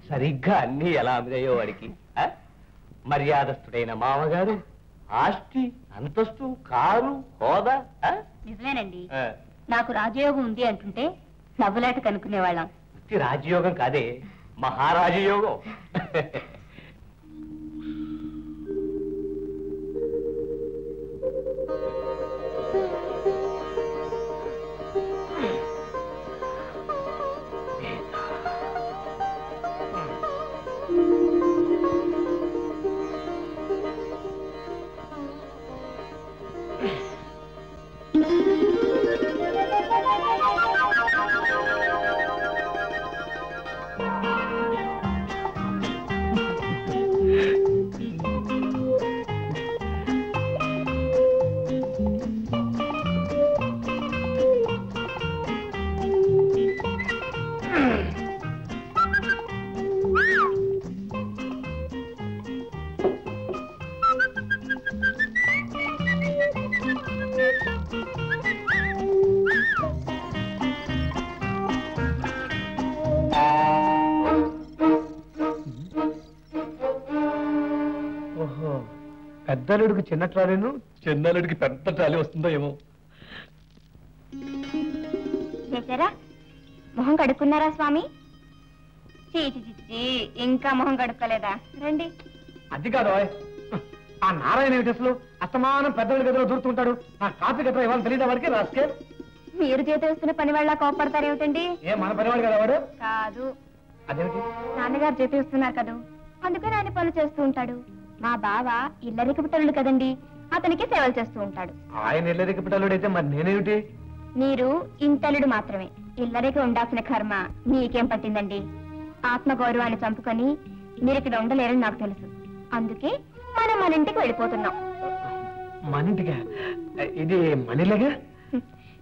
సరిగ్గా అన్ని ఎలా అమ్మినాయో వాడికి. మర్యాదస్తుడైన మామగారు, ఆస్తి, అంతస్తు, కారు, హోదా. నిజమేనండి. నాకు రాజయోగం ఉంది అంటుంటే నవ్వులేట కనుక్కునేవాళ్ళం. రాజయోగం కాదే, మహారాజయోగం. పెద్దలుడికి చిన్న ట్రాలీను, చిన్నలుడికి పెద్ద ట్రాలీ వస్తుందో ఏమో. చేశారా? మొహం కడుక్కున్నారా స్వామి? ఇంకా మొహం కడుక్కోలేదా? రండి. అది కాదు, ఆ నారాయణ ఏమిటి అసలు అస్తమానం పెద్దవాడి గదిలో దూరుతుంటాడు. నా కాఫీ గట్రా ఇవ్వాలి తెలియదా వాడికి? రాసుకే మీరు చేతి వేస్తున్న పని వాళ్ళ కోపడతారేమిటండి? ఏ మన పనివాడు కదా వాడు? కాదు. అదేమిటి? నాన్నగారు చేతి వేస్తున్నారు కదా, అందుకని ఆయన పనులు చేస్తూ ఉంటాడు. మా బావ ఇల్లరికి పుట్టలుడు కదండి, అతనికి సేవలు చేస్తూ ఉంటాడు. ఆయన ఇల్లరికి పుట్టలుడైతే మరి నేనేమిటి? మీరు ఇంటలుడు మాత్రమే. ఇల్లరికి ఉండాల్సిన కర్మ మీకేం పట్టిందండి? ఆత్మగౌరవాన్ని చంపుకొని మీరు ఇక్కడ ఉండలేరని నాకు తెలుసు. అందుకే మనం మన ఇంటికి వెళ్ళిపోతున్నాం. మన ఇంటిగా? ఇది మనీలాగా?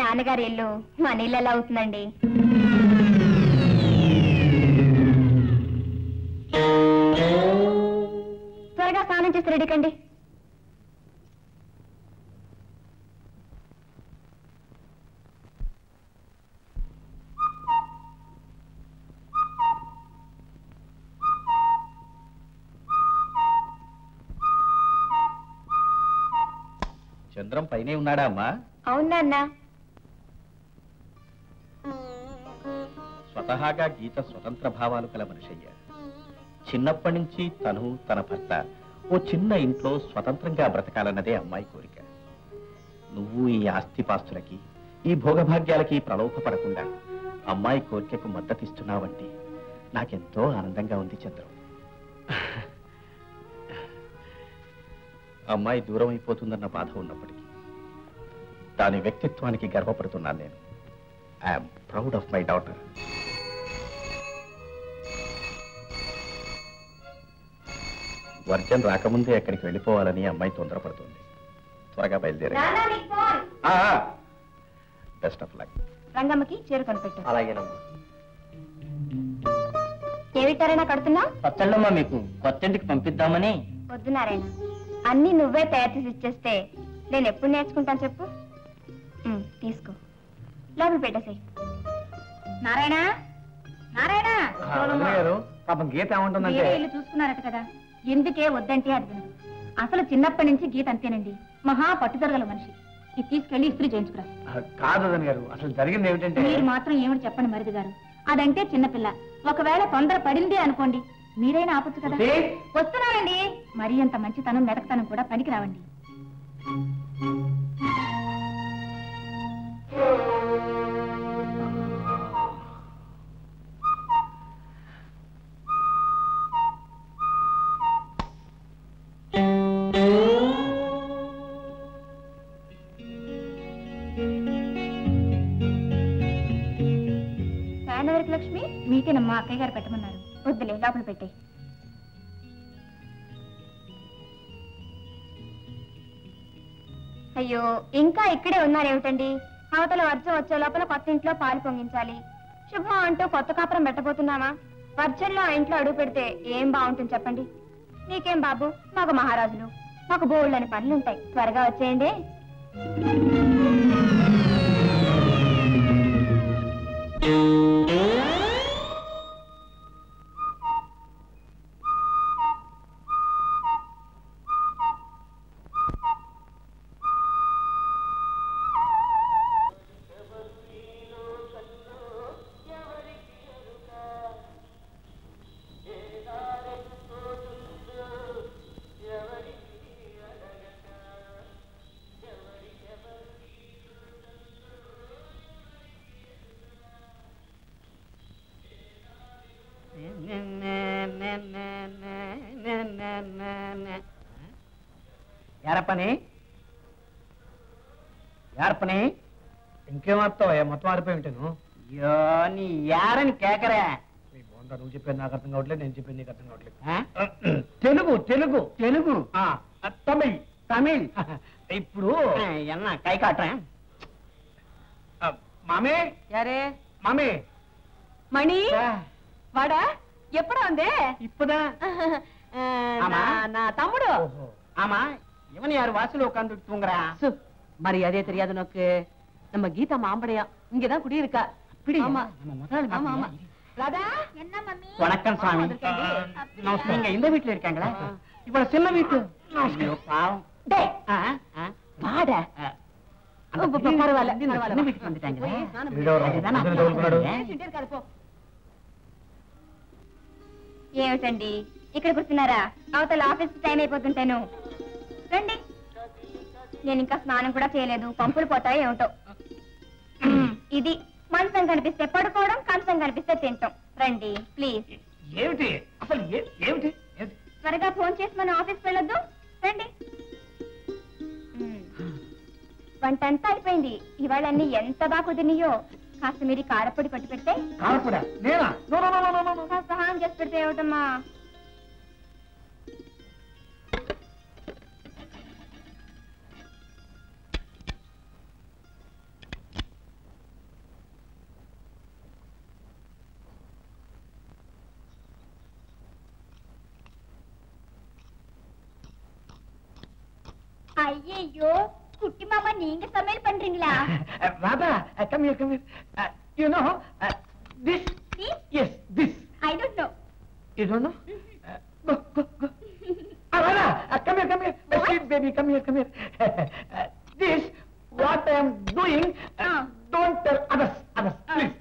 నాన్నగారి ఇల్లు మన ఇల్లు ఎలా అవుతుందండి? త్వరగా స్నానం చేసి రెడీ కండి. చంద్రం పైనే ఉన్నాడా అమ్మా? అవునా అన్నా? స్వతహాగా గీత స్వతంత్ర భావాలు కల మనిషయ్య. చిన్నప్పటి నుంచి తను తన భర్త ఓ చిన్న ఇంట్లో స్వతంత్రంగా బ్రతకాలన్నదే అమ్మాయి కోరిక. నువ్వు ఈ ఆస్తిపాస్తులకి, ఈ భోగభాగ్యాలకి ప్రలోభపడకుండా అమ్మాయి కోరికకు మద్దతిస్తున్నావంటే నాకెంతో ఆనందంగా ఉంది చంద్రం. అమ్మాయి దూరం అయిపోతుందన్న బాధ ఉన్నప్పటికీ దాని వ్యక్తిత్వానికి గర్వపడుతున్నాను నేను. I'm proud of my daughter. Version రాకముందే ఎక్కడికి వెళ్ళిపోవాలని అమ్మాయి తొందరపడుతుంది. త్వరగా బయలుదేరే. Best of luck. రంగమ్మకి చీర కొనిపెట్టు. అలాగేనమ్మా. ఏమిటారైనా కడుతున్నా? పచ్చళ్ళమ్మా, మీకు కొత్త ఇంటికి పంపిద్దామని. వద్దు నారాయణ, అన్ని నువ్వే తయారు చేసి ఇచ్చేస్తే నేను ఎప్పుడు నేర్చుకుంటాను చెప్పు. తీసుకో, లోపల పెట్టేసాయి. నారాయణ, నారాయణ, పాపం గీత ఏమంటుందంటే ఇల్లు చూసుకున్నారట కదా, ఎందుకే వద్దంటే అది వినదు. అసలు చిన్నప్పటి నుంచి గీత అంతేనండి, మహా పట్టుదలగల మనిషి. ఇది తీసుకెళ్లి ఇస్త్రీ చేయించుకురా. కాదు గారు, అసలు జరిగింది ఏమిటంటే మీరు మాత్రం ఏమిటి చెప్పండి మరిది గారు, అదంటే చిన్నపిల్ల. ఒకవేళ తొందర పడింది అనుకోండి, మీరైనా ఆపచ్చు కదా. వస్తున్నానండి. మరీ అంత మంచితనం మెతకతనం కూడా పనికి రావండి. లక్ష్మి, మీకేనమ్మా అక్కయ్య గారు పెట్టమన్నారు. వద్దులే, లోపల పెట్టే. అయ్యో, ఇంకా ఇక్కడే ఉన్నారేమిటండి? అవతల వర్షం వచ్చే లోపల కొత్త ఇంట్లో పాలు పొంగించాలి. శుభం అంటూ కొత్త కాపురం పెట్టబోతున్నామా? వర్షంలో ఆ ఇంట్లో అడుగు పెడితే ఏం బాగుంటుంది చెప్పండి. నీకేం బాబు, మాకు మహారాజులు, మాకు బోళ్ళని పనులుంటాయి. త్వరగా వచ్చేయండి. ఏరపని ఏరపని ఇంకేం వస్తావు మొత్తం ఆరిపోయి ఉంటాను. అయ్యో నీ ఏరని కేకరా. నీ బోందా నువ్వు చెప్పేది నాకు అర్థం కావట్లేదు, నేను చెప్పేది నీకు అర్థం కావట్లేదు. తెలుగు తెలుగు తెలుగు తమిళ్ తమిళ్. ఇప్పుడు ఎన్న కై కాట్రా మామే యారే మామే మణి వాడా ఎప్పుడా ఉంది ఇప్పుదా నా తమ్ముడు. ஆமா இவன் யார் வாசல் உட்கார்ந்து தூங்குறா? మరి అదే தெரியாது நோக்கு நம்ம கீதா மாம்படையா இங்கதான் குடியிருக்கா. ஆமா ஆமா ஆமா. ராதா என்ன மம்மி? வணக்கம் சாமி. நீங்க இந்த வீட்டுல இருக்காங்களா? இவ்வளவு சின்ன வீட்டு. பாவம். டேய் வாடா. பரவாயில்ல பரவாயில்ல வீட்டுக்கு வந்துட்டாங்களா? ఏమిటండి ఇక్కడ కూర్చున్నారా? అవతల ఆఫీస్ టైం అయిపోతుంటాను. రండి. నేను ఇంకా స్నానం కూడా చేయలేదు, పంపులు పోతాయి ఏమిటో. ఇది మంచం కనిపిస్తే పడుకోవడం, కంచం కనిపిస్తే తింటాం. రండి ప్లీజ్. ఏమిటి అసలు ఏమిటి? త్వరగా ఫోన్ చేసి మన ఆఫీస్కి వెళ్ళొద్దు. రండి. వంట అంతా అయిపోయింది. ఇవాళ అన్ని ఎంత బాగా కుదిరినాయో. కాస్త మీరు కారపొడి పట్టు పెడితే. కారపొడా? నేనా? కాస్త సహాయం చేసి పెడితే ఏమిటమ్మా? ஐயோ குட்டி மாமா நீங்க சமையல் பண்றீங்களா? Radha come here come here. You know this? Yes this. I don't know. You don't know? Go. Radha come here sweet baby come here. This what I am doing. Don't tell others please.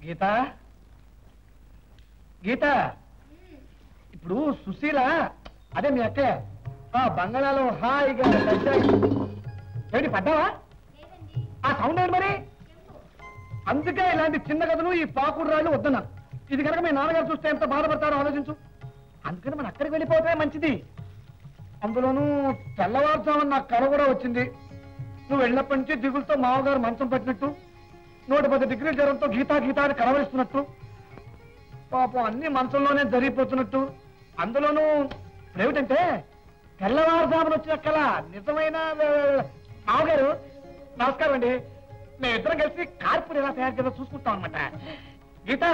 Gita గీత ఇప్పుడు సుశీల అదే మీ అక్క బంగాళాలో హాయిగా ఏమిటి పడ్డావా? ఆ sound ఏంటి మరి? అందుకే ఇలాంటి చిన్న కథలు ఈ పాకుడు రాళ్ళు వద్దన్నాను. ఇది కనుక మీ నాన్నగారు చూస్తే ఎంత బాధపడతారో ఆలోచించు. అందుకని మన అక్కడికి వెళ్ళిపోతే మంచిది. అందులోనూ తెల్లవారుజామున నాకు కళ కూడా వచ్చింది. నువ్వు వెళ్ళినప్పటి నుంచి దిగులతో మామగారు మంచం పట్టినట్టు, 110 డిగ్రీల జ్వరంతో గీతా అని కలవరిస్తున్నట్టు, పాపం అన్ని మనసుల్లోనే జరిగిపోతున్నట్టు. అందులోనూ ఏమిటంటే తెల్లవారుజామున వచ్చిన కళ నిజమైన. మామగారు నమస్కారం అండి. మేమిద్దరం కలిసి కార్పొరేట్ ఎలా తయారు చేయాలో చూసుకుంటాం అనమాట. గీత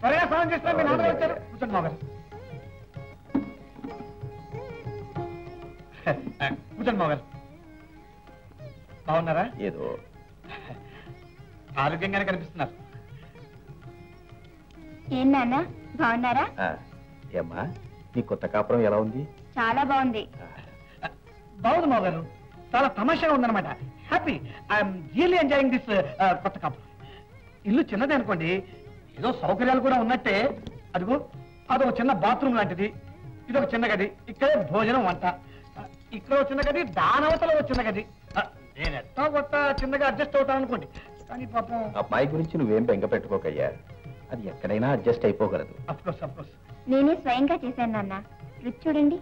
త్వరగా స్నానం చేస్తున్నా. మీ నాన్నగారు వచ్చారు. కూర్చోండి మామగారు. కూర్చోండి మామగారు. బాగున్నారా? ఏదో ఆరోగ్యంగానే కనిపిస్తున్నారు. ఏం నాన్న బాగున్నారా? ఏమ్మా నీ కొత్త కాపురం ఎలా ఉంది? చాలా బాగుంది. బాగుంది మామగారు. చాలా తమాషాగా ఉందన్నమాట. Happy. I'm really enjoying this కొత్త కాపురం. ఇల్లు చిన్నదే అనుకోండి, ఏదో సౌకర్యాలు కూడా ఉన్నట్టే. అదిగో అదొక చిన్న బాత్రూమ్ లాంటిది, ఇదొక చిన్న గది, ఇక్కడే భోజనం వంట, ఇక్కడ ఒక చిన్న గది, దానవతలో ఒక చిన్న గది. నేను ఎట్టా కొత్త చిన్నగా అడ్జస్ట్ అవుతాను అనుకోండి. కానీ పాపం అమ్మాయి గురించి నువ్వేం బెంగ పెట్టుకోకయ్యా. అది ఎక్కడైనా అడ్జస్ట్ అయిపోగలదు. అఫ్కోర్స్. నేనే స్వయంగా చేశాను నాన్న. రుచి చూడండి.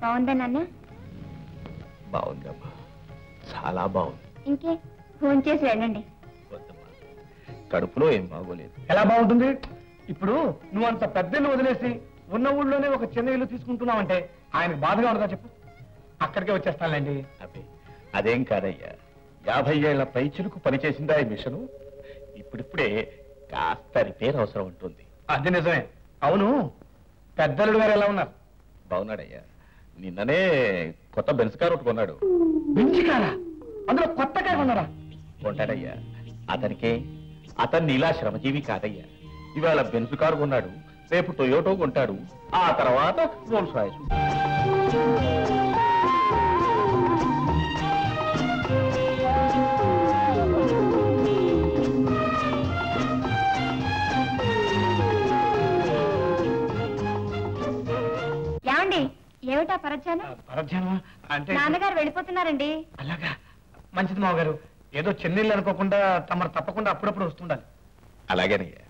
బాగుందా నాన్న? బాగుందమ్మా, చాలా బాగుంది. ఇంకే ఫోన్ చేసి వెళ్ళండి. వద్దమ్మా, కడుపులో ఏం బాగోలేదు. ఎలా బాగుంటుంది? ఇప్పుడు నువ్వు అంత పెద్ద ఇల్లు వదిలేసి ఉన్న ఊళ్ళోనే ఒక చిన్న ఇల్లు తీసుకుంటున్నావంటే ఆయనకు బాధగా ఉండదా చెప్పు? అక్కడికే వచ్చేస్తానులేండి. అదే అదేం కాదయ్యా. 50 ఏళ్ల పైచిలుకు పనిచేసిందా ఈ మిషను. ఇప్పుడిప్పుడే కాస్త రిపేర్ అవసరం ఉంటుంది. అది నిజమే. అవును, పెద్దలుడు గారు ఎలా ఉన్నారు? బాగున్నాడయ్యా. నిన్ననే కొత్త బెన్స్ కారు ఒకటి కొన్నాడు. బెంచి కారా? అందులో కొత్త కారు కొన్నారా? కొంటాడయ్యా. అతన్ని ఇలా శ్రమజీవి కాదయ్యా. ఇవాళ బెన్స్ కారు కొన్నాడు, రేపు టొయోటో కొంటాడు, ఆ తర్వాత రోల్స్ రాయిస్. ఏమండి ఏమిటా పరధ్యానం? పరధ్యానం అంటే నాన్నగారు వెళ్ళిపోతున్నారండి. అలాగా మంచిది మావగారు. ఏదో చెన్నీళ్ళు అనుకోకుండా తమరు తప్పకుండా అప్పుడప్పుడు వస్తుండాలి. అలాగేనయ్యా.